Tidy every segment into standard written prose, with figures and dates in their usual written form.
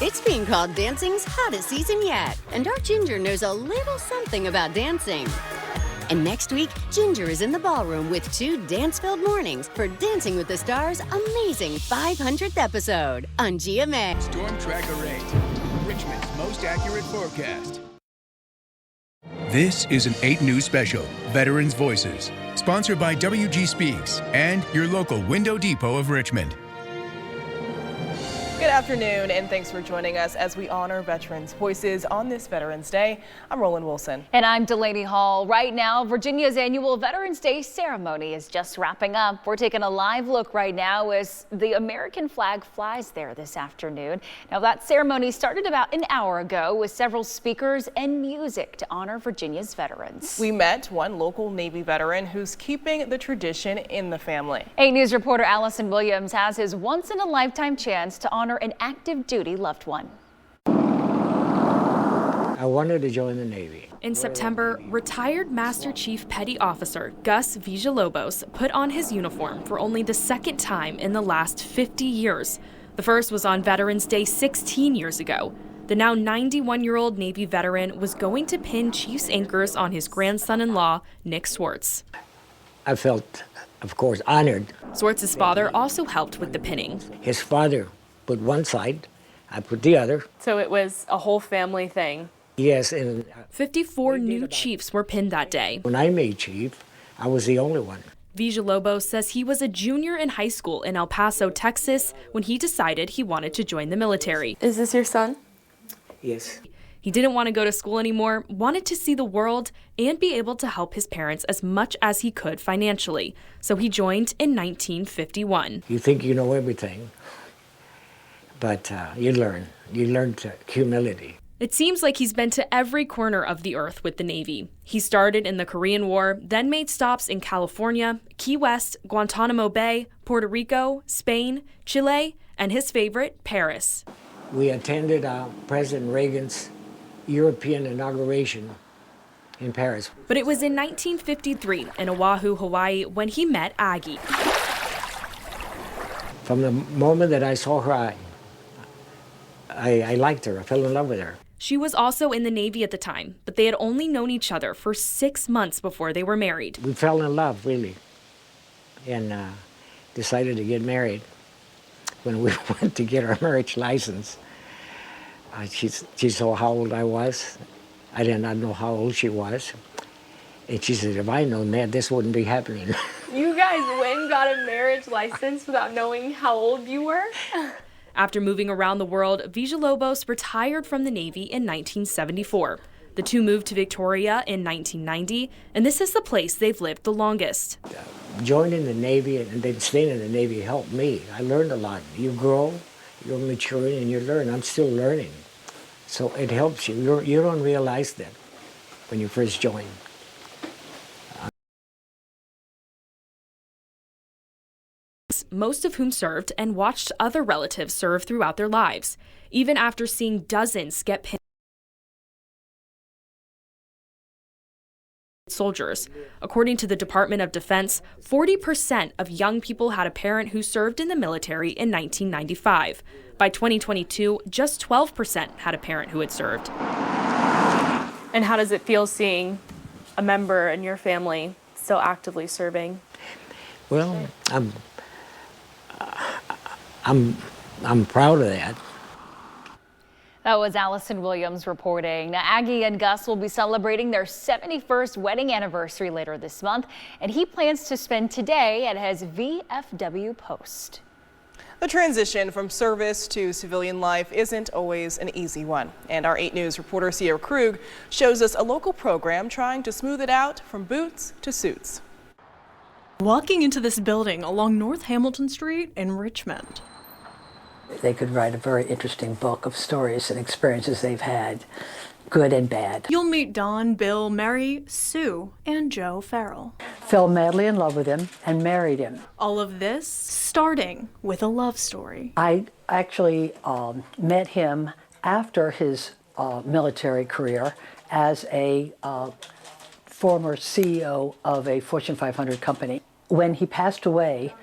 It's being called dancing's hottest season yet, and our Ginger knows a little something about dancing. And next week, Ginger is in the ballroom with 2 dance-filled mornings for Dancing with the Stars' amazing 500th episode on GMA. Storm Tracker 8, Richmond's most accurate forecast. This is an 8 News special, Veterans Voices, sponsored by WG Speaks and your local Window Depot of Richmond. Good afternoon, and thanks for joining us as we honor Veterans' Voices on this Veterans Day. I'm Roland Wilson. And I'm Delaney Hall. Right now, Virginia's annual Veterans Day ceremony is just wrapping up. We're taking a live look right now as the American flag flies there this afternoon. Now, that ceremony started about an hour ago with several speakers and music to honor Virginia's veterans. We met one local Navy veteran who's keeping the tradition in the family. 8 News reporter Allison Williams has his once-in-a-lifetime chance to honor an active duty loved one. I wanted to join the Navy. In September, retired Master Chief Petty Officer Gus Villalobos put on his uniform for only the second time in the last 50 years. The first was on Veterans Day 16 years ago. The now 91-year-old Navy veteran was going to pin Chief's anchors on his grandson-in-law, Nick Swartz. I felt, of course, honored. Swartz's father also helped with the pinning. His father put one side, I put the other. So it was a whole family thing? Yes, and 54 new chiefs were pinned that day. When I made chief, I was the only one. Villalobos says he was a junior in high school in El Paso, Texas, when he decided he wanted to join the military. Is this your son? Yes. He didn't want to go to school anymore, wanted to see the world, and be able to help his parents as much as he could financially. So he joined in 1951. You think you know everything, but you learn. You learn humility. It seems like he's been to every corner of the earth with the Navy. He started in the Korean War, then made stops in California, Key West, Guantanamo Bay, Puerto Rico, Spain, Chile, and his favorite, Paris. We attended President Reagan's European inauguration in Paris. But it was in 1953 in Oahu, Hawaii, when he met Aggie. From the moment that I saw her, I liked her. I fell in love with her. She was also in the Navy at the time, but they had only known each other for 6 months before they were married. We fell in love, really, and decided to get married. When we went to get our marriage license, she saw how old I was. I did not know how old she was. And she said, if I known that, this wouldn't be happening. You guys went and got a marriage license without knowing how old you were? After moving around the world, Villalobos retired from the Navy in 1974. The two moved to Victoria in 1990, and this is the place they've lived the longest. Joining the Navy and then staying in the Navy helped me. I learned a lot. You grow, you're maturing, and you learn. I'm still learning. So it helps you. You don't realize that when you first join. Most of whom served and watched other relatives serve throughout their lives, even after seeing dozens get pinned. Soldiers. According to the Department of Defense, 40% of young people had a parent who served in the military in 1995. By 2022, just 12% had a parent who had served. And how does it feel seeing a member in your family still actively serving? Well, I'm proud of that. That was Allison Williams reporting. Now, Aggie and Gus will be celebrating their 71st wedding anniversary later this month, and he plans to spend today at his VFW post. The transition from service to civilian life isn't always an easy one, and our 8 News reporter Sierra Krug shows us a local program trying to smooth it out from boots to suits. Walking into this building along North Hamilton Street in Richmond. They could write a very interesting book of stories and experiences they've had, good and bad. You'll meet Don, Bill, Mary, Sue, and Joe Farrell. Fell madly in love with him and married him. All of this starting with a love story. I actually met him after his military career as a former CEO of a Fortune 500 company. When he passed away,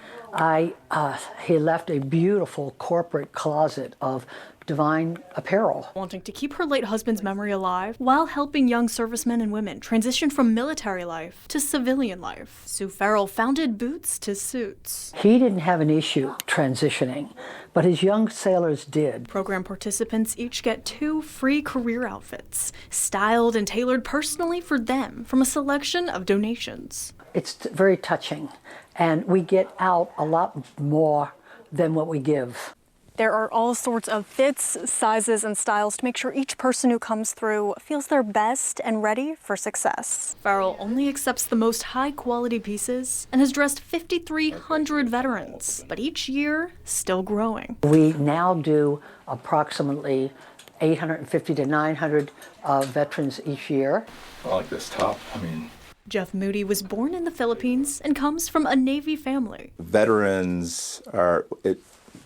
he left a beautiful corporate closet of divine apparel. Wanting to keep her late husband's memory alive while helping young servicemen and women transition from military life to civilian life, Sue Farrell founded Boots to Suits. He didn't have an issue transitioning, but his young sailors did. Program participants each get 2 free career outfits, styled and tailored personally for them from a selection of donations. It's very touching, and we get out a lot more than what we give. There are all sorts of fits, sizes, and styles to make sure each person who comes through feels their best and ready for success. Farrell only accepts the most high-quality pieces and has dressed 5,300 veterans, but each year, still growing. We now do approximately 850 to 900 veterans each year. I like this top. Jeff Moody was born in the Philippines and comes from a Navy family. Veterans are, when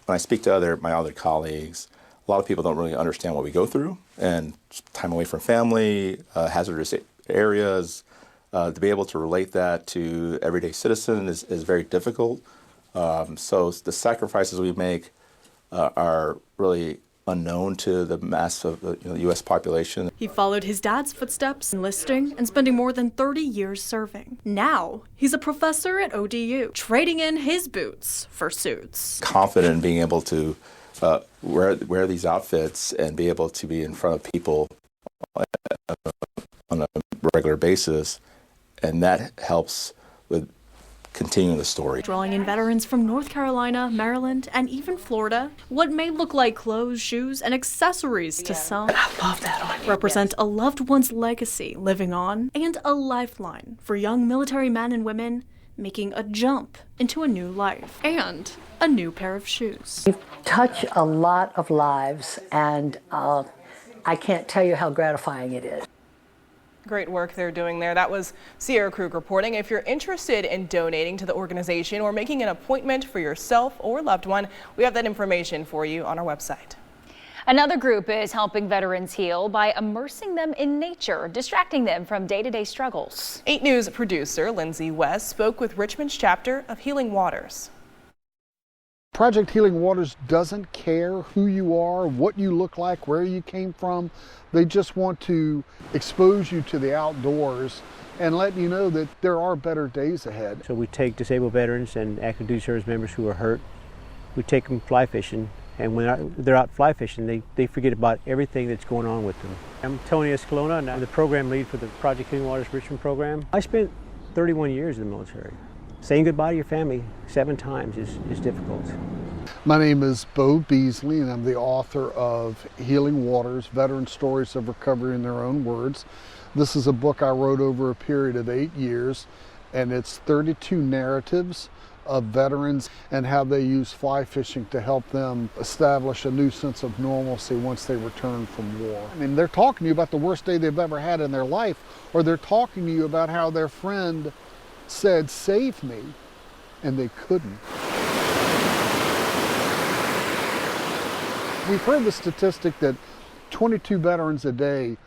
I speak to my other colleagues, a lot of people don't really understand what we go through, and time away from family, hazardous areas, to be able to relate that to everyday citizen is very difficult. So the sacrifices we make are really unknown to the mass of the U.S. population. He followed his dad's footsteps, enlisting and spending more than 30 years serving. Now, he's a professor at ODU, trading in his boots for suits. Confident in being able to wear these outfits and be able to be in front of people on a regular basis, and that helps with continuing the story. Drawing in veterans from North Carolina, Maryland, and even Florida, what may look like clothes, shoes, and accessories to some I love that on you. represent a loved one's legacy living on and a lifeline for young military men and women making a jump into a new life and a new pair of shoes. We touch a lot of lives, and I can't tell you how gratifying it is. Great work they're doing there. That was Sierra Krug reporting. If you're interested in donating to the organization or making an appointment for yourself or loved one, we have that information for you on our website. Another group is helping veterans heal by immersing them in nature, distracting them from day-to-day struggles. 8 News producer Lindsay West spoke with Richmond's chapter of Healing Waters. Project Healing Waters doesn't care who you are, what you look like, where you came from. They just want to expose you to the outdoors and let you know that there are better days ahead. So we take disabled veterans and active duty service members who are hurt, we take them fly fishing, and when they're out fly fishing, they forget about everything that's going on with them. I'm Tony Escalona, and I'm the program lead for the Project Healing Waters Richmond program. I spent 31 years in the military. Saying goodbye to your family 7 times is difficult. My name is Bo Beasley, and I'm the author of Healing Waters, Veteran Stories of Recovery in Their Own Words. This is a book I wrote over a period of 8 years, and it's 32 narratives of veterans and how they use fly fishing to help them establish a new sense of normalcy once they return from war. I mean, they're talking to you about the worst day they've ever had in their life, or they're talking to you about how their friend said, "Save me," and they couldn't. We've heard the statistic that 22 veterans a day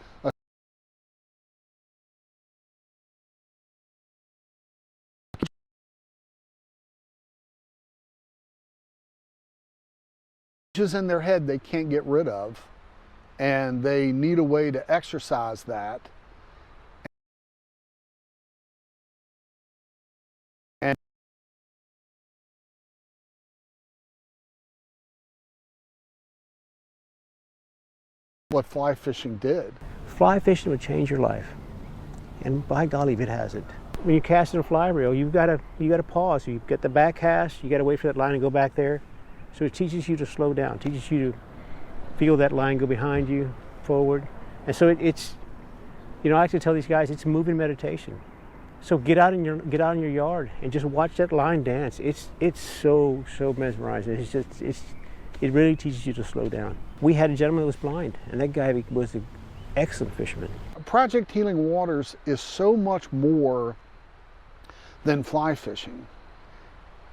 is in their head they can't get rid of, and they need a way to exercise that. What fly fishing did. Fly fishing would change your life, and by golly if it hasn't. When you're casting a fly reel, you got to pause. You get the back cast, you got to wait for that line to go back there. So it teaches you to slow down, teaches you to feel that line go behind you, forward. And so it's, I like to tell these guys, it's moving meditation. So get out in your yard and just watch that line dance. It's so mesmerizing. It really teaches you to slow down. We had a gentleman that was blind, and that guy was an excellent fisherman. Project Healing Waters is so much more than fly fishing.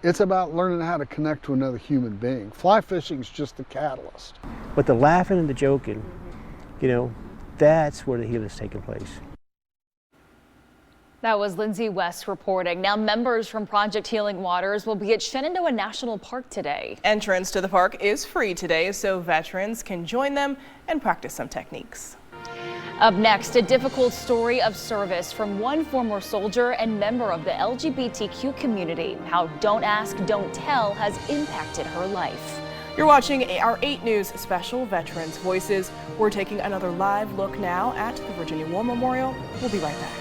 It's about learning how to connect to another human being. Fly fishing is just the catalyst. But the laughing and the joking, that's where the healing's taking place. That was Lindsay West reporting. Now, members from Project Healing Waters will be at Shenandoah National Park today. Entrance to the park is free today, so veterans can join them and practice some techniques. Up next, a difficult story of service from one former soldier and member of the LGBTQ community. How Don't Ask, Don't Tell has impacted her life. You're watching our 8 News special, Veterans Voices. We're taking another live look now at the Virginia War Memorial. We'll be right back.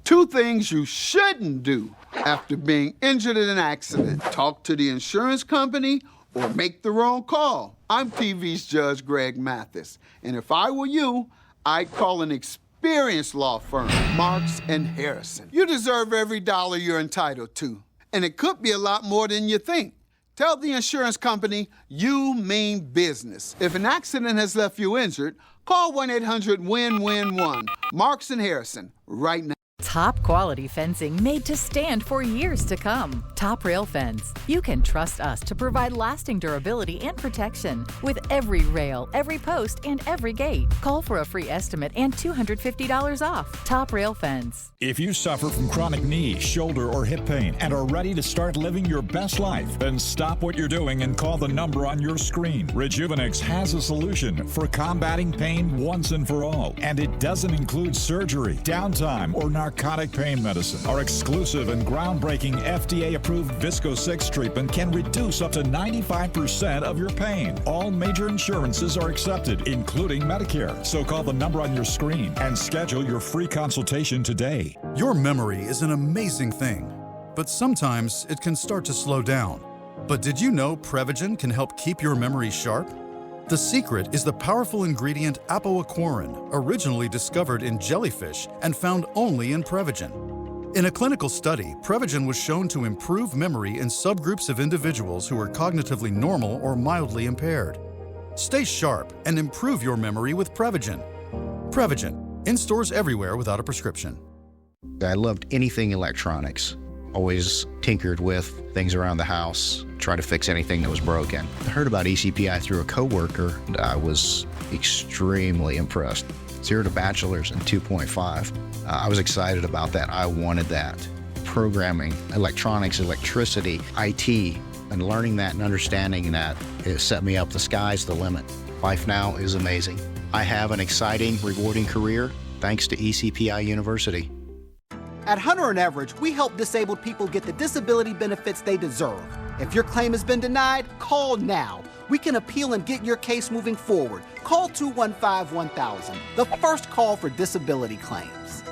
Two things you shouldn't do after being injured in an accident. Talk to the insurance company or make the wrong call. I'm TV's Judge Greg Mathis, and if I were you, I'd call an experienced law firm, Marks & Harrison. You deserve every dollar you're entitled to, and it could be a lot more than you think. Tell the insurance company you mean business. If an accident has left you injured, call 1-800-WIN-WIN-1. Marks & Harrison, right now. Top quality fencing made to stand for years to come. Top Rail Fence. You can trust us to provide lasting durability and protection with every rail, every post, and every gate. Call for a free estimate and $250 off. Top Rail Fence. If you suffer from chronic knee, shoulder, or hip pain and are ready to start living your best life, then stop what you're doing and call the number on your screen. Rejuvenix has a solution for combating pain once and for all, and it doesn't include surgery, downtime, or narcotic pain medicine. Our exclusive and groundbreaking FDA-approved Visco 6 treatment can reduce up to 95% of your pain. All major insurances are accepted, including Medicare. So call the number on your screen and schedule your free consultation today. Your memory is an amazing thing, but sometimes it can start to slow down. But did you know Prevagen can help keep your memory sharp? The secret is the powerful ingredient apoaquarin, originally discovered in jellyfish and found only in Prevagen. In a clinical study, Prevagen was shown to improve memory in subgroups of individuals who are cognitively normal or mildly impaired. Stay sharp and improve your memory with Prevagen. Prevagen, in stores everywhere without a prescription. I loved anything electronics. Always tinkered with things around the house, try to fix anything that was broken. I heard about ECPI through a coworker, and I was extremely impressed. 0 to bachelor's and 2.5. I was excited about that. I wanted that. Programming, electronics, electricity, IT, and learning that and understanding that, it set me up. The sky's the limit. Life now is amazing. I have an exciting, rewarding career thanks to ECPI University. At Hunter and Everett, we help disabled people get the disability benefits they deserve. If your claim has been denied, call now. We can appeal and get your case moving forward. Call 215-1000, the first call for disability claims.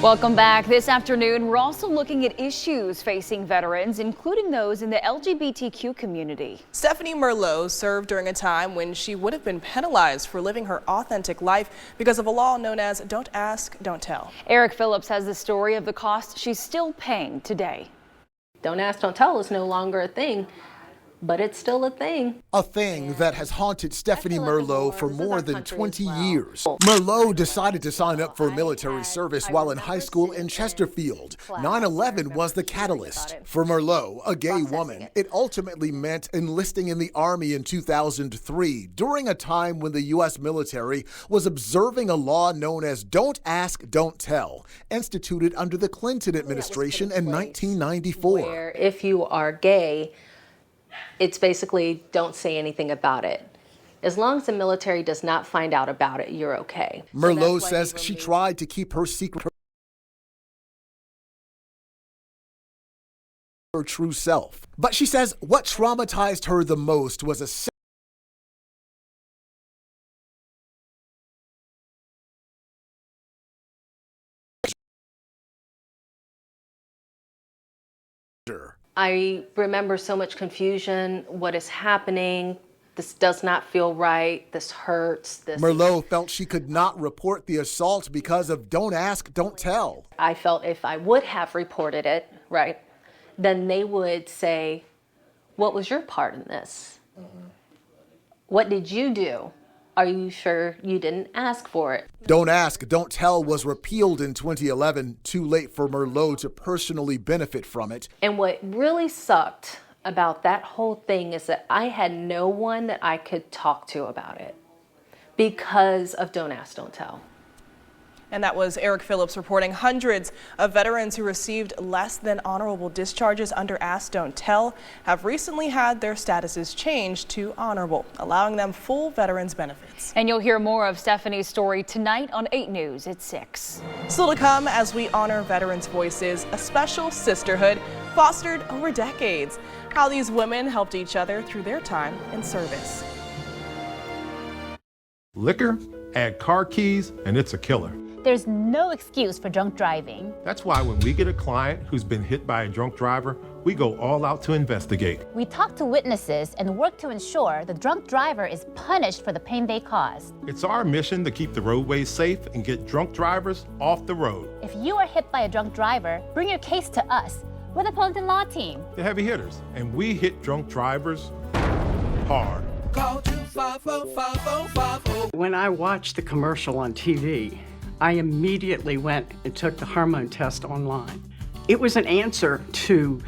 Welcome back. This afternoon, we're also looking at issues facing veterans, including those in the LGBTQ community. Stephanie Merlot served during a time when she would have been penalized for living her authentic life because of a law known as Don't Ask, Don't Tell. Eric Phillips has the story of the cost she's still paying today. Don't Ask, Don't Tell is no longer a thing, but it's still a thing. A thing that has haunted Stephanie Merlot for more than 20 years. Merlot decided to sign up for military service while in high school in Chesterfield. 9/11 was the catalyst. For Merlot, a gay woman, it ultimately meant enlisting in the Army in 2003, during a time when the U.S. military was observing a law known as Don't Ask, Don't Tell, instituted under the Clinton administration in 1994. Where if you are gay, it's basically don't say anything about it. As long as the military does not find out about it, you're okay. Merlot says she tried to keep her secret, her true self. But she says what traumatized her the most was a I remember so much confusion. What is happening? This does not feel right. This hurts. Merlot felt she could not report the assault because of Don't Ask, Don't Tell. I felt if I would have reported it, right, then they would say, what was your part in this? What did you do? Are you sure you didn't ask for it? Don't Ask, Don't Tell was repealed in 2011, too late for Merlot to personally benefit from it. And what really sucked about that whole thing is that I had no one that I could talk to about it because of Don't Ask, Don't Tell. And that was Eric Phillips reporting. Hundreds of veterans who received less than honorable discharges under Ask, Don't Tell have recently had their statuses changed to honorable, allowing them full veterans benefits. And you'll hear more of Stephanie's story tonight on 8 News at 6. Still to come as we honor veterans' voices, a special sisterhood fostered over decades. How these women helped each other through their time in service. Liquor, add car keys, and it's a killer. There's no excuse for drunk driving. That's why when we get a client who's been hit by a drunk driver, we go all out to investigate. We talk to witnesses and work to ensure the drunk driver is punished for the pain they caused. It's our mission to keep the roadways safe and get drunk drivers off the road. If you are hit by a drunk driver, bring your case to us. We're the Pelton Law Team. The heavy hitters, and we hit drunk drivers hard. Call 254-5050. When I watched the commercial on TV, I immediately went and took the hormone test online. It was an answer to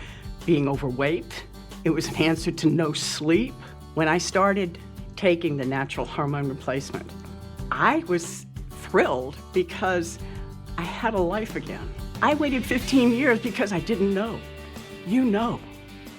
being overweight. It was an answer to no sleep. When I started taking the natural hormone replacement, I was thrilled because I had a life again. I waited 15 years because I didn't know. You know.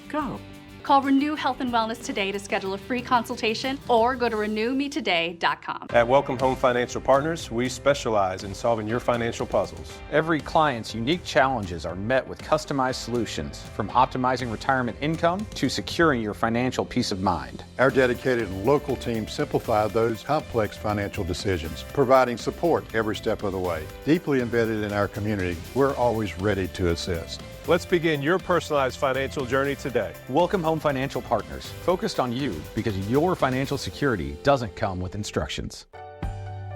Go. Call Renew Health and Wellness today to schedule a free consultation or go to renewmetoday.com. At Welcome Home Financial Partners, we specialize in solving your financial puzzles. Every client's unique challenges are met with customized solutions, from optimizing retirement income to securing your financial peace of mind. Our dedicated local team simplify those complex financial decisions, providing support every step of the way. Deeply embedded in our community, we're always ready to assist. Let's begin your personalized financial journey today. Welcome Home Financial Partners, focused on you because your financial security doesn't come with instructions.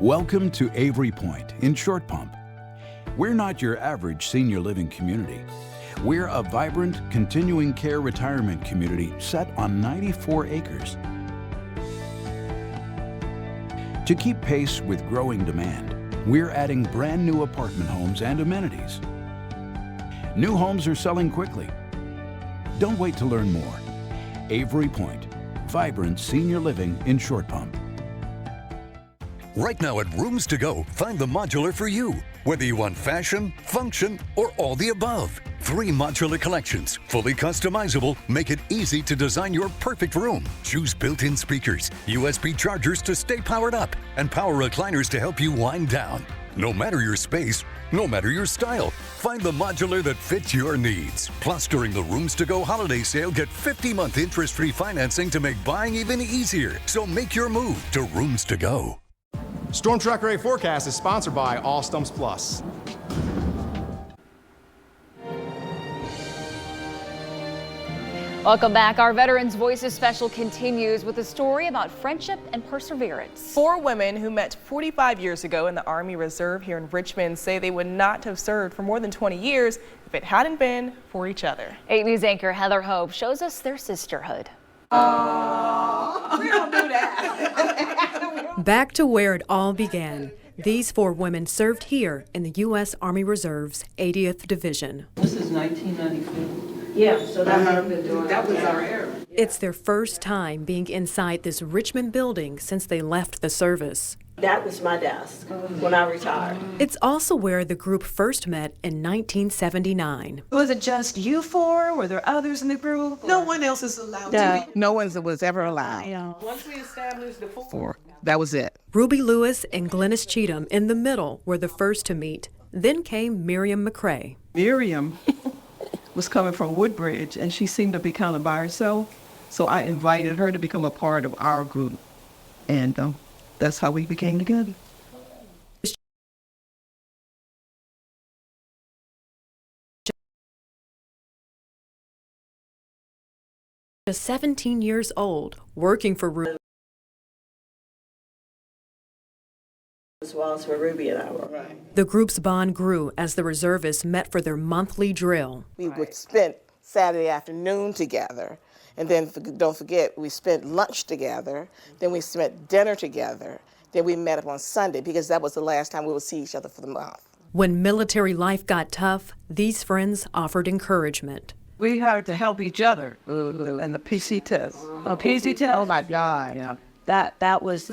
Welcome to Avery Point in Short Pump. We're not your average senior living community. We're a vibrant, continuing care retirement community set on 94 acres. To keep pace with growing demand, we're adding brand new apartment homes and amenities. New homes are selling quickly. Don't wait to learn more. Avery Point, vibrant senior living in Short Pump. Right now at Rooms to Go, find the modular for you. Whether you want fashion, function, or all the above. 3 modular collections, fully customizable, make it easy to design your perfect room. Choose built-in speakers, USB chargers to stay powered up, and power recliners to help you wind down. No matter your space, no matter your style, find the modular that fits your needs. Plus, during the Rooms to Go holiday sale, get 50-month interest-free financing to make buying even easier. So make your move to Rooms to Go. Storm Tracker 8 Forecast is sponsored by All Stumps Plus. Welcome back. Our Veterans Voices special continues with a story about friendship and perseverance. 4 women who met 45 years ago in the Army Reserve here in Richmond say they would not have served for more than 20 years if it hadn't been for each other. 8 News anchor Heather Hope shows us their sisterhood. We don't do that. Back to where it all began. These 4 women served here in the U.S. Army Reserve's 80th Division. This is 1992. Yeah, so that was our era. It's their first time being inside this Richmond building since they left the service. That was my desk when I retired. It's also where the group first met in 1979. Was it just you 4? Were there others in the group? No one else is allowed to be. No one was ever allowed. Once we established the 4. That was it. Ruby Lewis and Glennis Cheatham in the middle were the first to meet. Then came Miriam McCrae. Miriam was coming from Woodbridge, and she seemed to be kind of by herself. So I invited her to become a part of our group. And that's how we became together. Just 17 years old, working for Ruby. As well as where Ruby and I were. Right. The group's bond grew as the reservists met for their monthly drill. We would spend Saturday afternoon together. And then don't forget, we spent lunch together. Then we spent dinner together. Then we met up on Sunday because that was the last time we would see each other for the month. When military life got tough, these friends offered encouragement. We had to help each other. And the PC test. PC test? Oh my God. Yeah. That was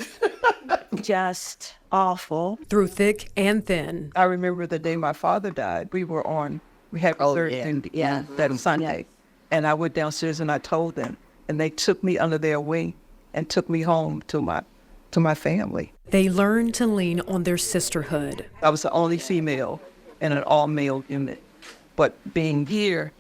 just awful. Through thick and thin. I remember the day my father died. We had research that Sunday. And I went downstairs and I told them. And they took me under their wing and took me home to my family. They learned to lean on their sisterhood. I was the only female in an all-male unit. But being here,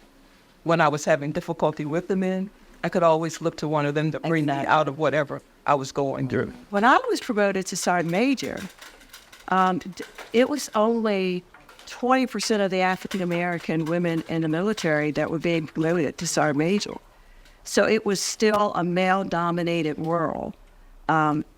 when I was having difficulty with the men, I could always look to one of them to bring me out of whatever I was going through. When I was promoted to sergeant major, it was only 20% of the African-American women in the military that were being promoted to sergeant major. So it was still a male-dominated world.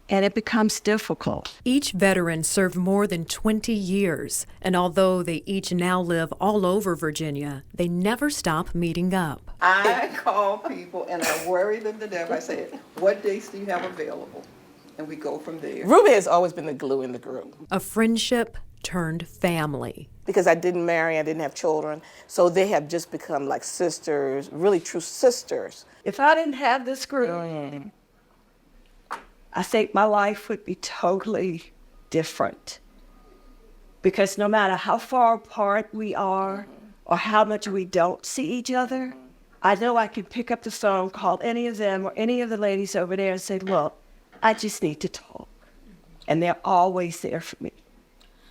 And it becomes difficult. Each veteran served more than 20 years, and although they each now live all over Virginia, they never stop meeting up. I call people and I worry them to death. I say, what dates do you have available? And we go from there. Ruby has always been the glue in the group. A friendship turned family. Because I didn't marry, I didn't have children, so they have just become like sisters, really true sisters. If I didn't have this group, I think my life would be totally different. Because no matter how far apart we are or how much we don't see each other, I know I can pick up the phone, call any of them or any of the ladies over there and say, look, I just need to talk. And they're always there for me.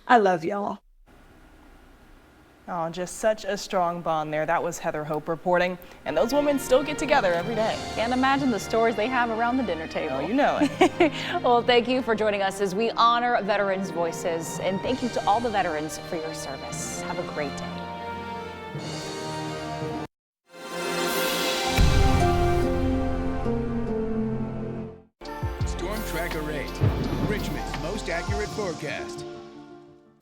I love y'all. Oh, just such a strong bond there. That was Heather Hope reporting. And those women still get together every day. Can't imagine the stories they have around the dinner table. Oh, you know it. Well, thank you for joining us as we honor veterans' voices. And thank you to all the veterans for your service. Have a great day. Storm Tracker 8, Richmond's most accurate forecast.